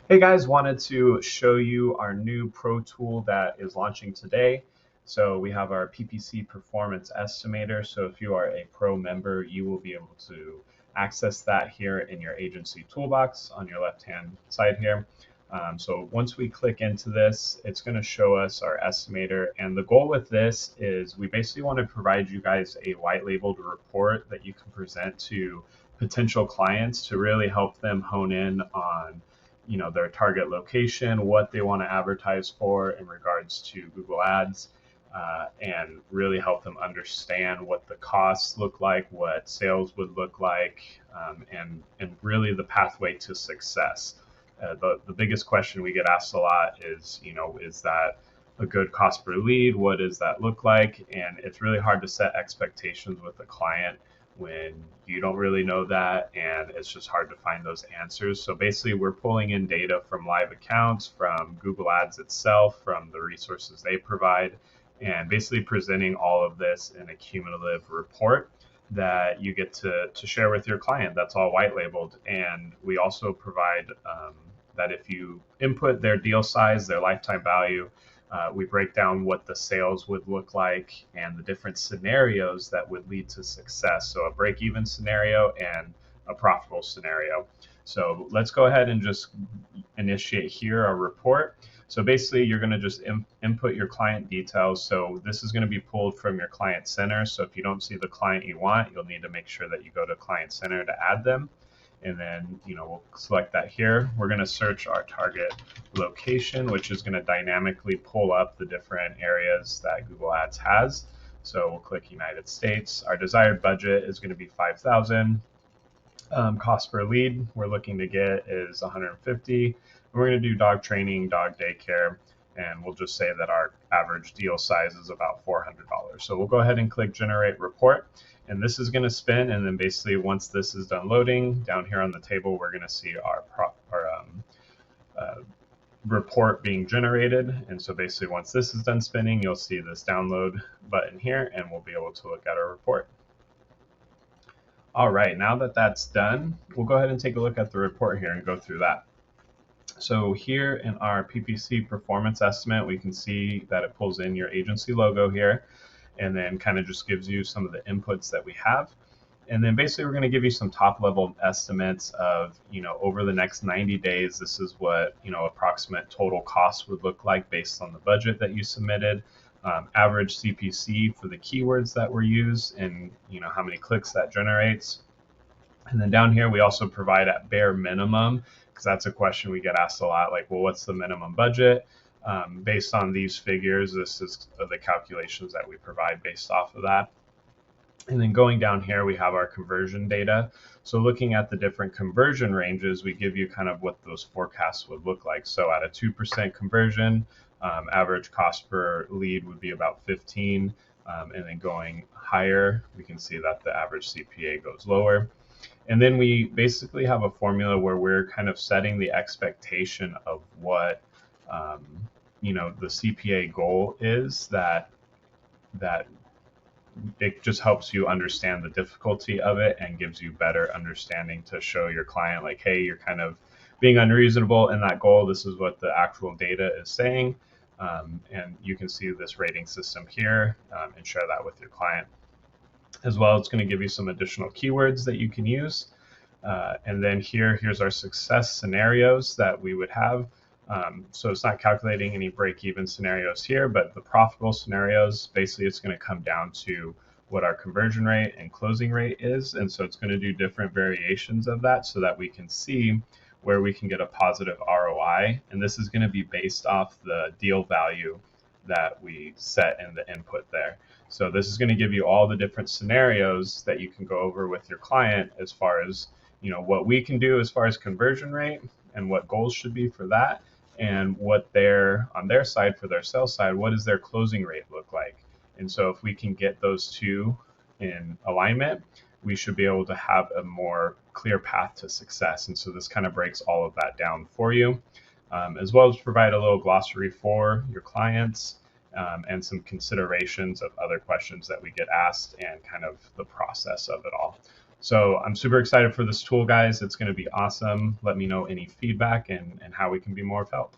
Hey guys, wanted to show you our new pro tool that is launching today. So we have our PPC Performance Estimator. So if you are a pro member, you will be able to access that here in your agency toolbox on your left-hand side here. So once we click into this, it's going to show us our estimator. And the goal with this is we basically want to provide you guys a white labeled report that you can present to potential clients to really help them hone in on their target location, what they want to advertise for in regards to Google Ads, and really help them understand what the costs look like, what sales would look like, and really the pathway to success. The biggest question we get asked a lot is, is that a good cost per lead? What does that look like? And it's really hard to set expectations with a client when you don't really know that, and it's just hard to find those answers. So basically we're pulling in data from live accounts, from Google Ads itself, from the resources they provide, and basically presenting all of this in a cumulative report that you get to share with your client. That's all white labeled. And we also provide that if you input their deal size, their lifetime value, we break down what the sales would look like and the different scenarios that would lead to success. So a break even scenario and a profitable scenario. So let's go ahead and just initiate here a report. So basically, you're going to just input your client details. So this is going to be pulled from your client center. So if you don't see the client you want, you'll need to make sure that you go to client center to add them. And then, we'll select that here. We're going to search our target location, which is going to dynamically pull up the different areas that Google Ads has. So we'll click United States. Our desired budget is going to be 5,000. Cost per lead we're looking to get is 150. We're going to do dog training, dog daycare, and we'll just say that our average deal size is about $400. So we'll go ahead and click Generate Report, and this is going to spin. And then basically, once this is done loading, down here on the table, we're going to see our report being generated. And so basically, once this is done spinning, you'll see this download button here, and we'll be able to look at our report. All right, now that that's done, we'll go ahead and take a look at the report here and go through that. So here in our PPC performance estimate, we can see that it pulls in your agency logo here and then kind of just gives you some of the inputs that we have. And then basically we're going to give you some top level estimates of, over the next 90 days, this is what, approximate total cost would look like based on the budget that you submitted. Average CPC for the keywords that were used, and how many clicks that generates. And then down here we also provide at bare minimum, because that's a question we get asked a lot, like, well, what's the minimum budget? Based on these figures, this is the calculations that we provide based off of that. And then going down here, we have our conversion data. So looking at the different conversion ranges, we give you kind of what those forecasts would look like. So at a 2% conversion, average cost per lead would be about 15. And then going higher, we can see that the average CPA goes lower. And then we basically have a formula where we're kind of setting the expectation of what, the CPA goal is, that it just helps you understand the difficulty of it and gives you better understanding to show your client, like, hey, you're kind of being unreasonable in that goal. This is what the actual data is saying. And you can see this rating system here, and share that with your client. As well, it's going to give you some additional keywords that you can use. And then here's our success scenarios that we would have. So it's not calculating any break-even scenarios here, but the profitable scenarios, basically it's going to come down to what our conversion rate and closing rate is. And so it's going to do different variations of that so that we can see where we can get a positive ROI. And this is going to be based off the deal value that we set in the input there. So this is going to give you all the different scenarios that you can go over with your client as far as, what we can do as far as conversion rate and what goals should be for that, and what they're on their side, for their sales side, what does their closing rate look like? And so if we can get those two in alignment, we should be able to have a more clear path to success. And so this kind of breaks all of that down for you, as well as provide a little glossary for your clients, and some considerations of other questions that we get asked and kind of the process of it all. So I'm super excited for this tool, guys. It's going to be awesome. Let me know any feedback and how we can be more of help.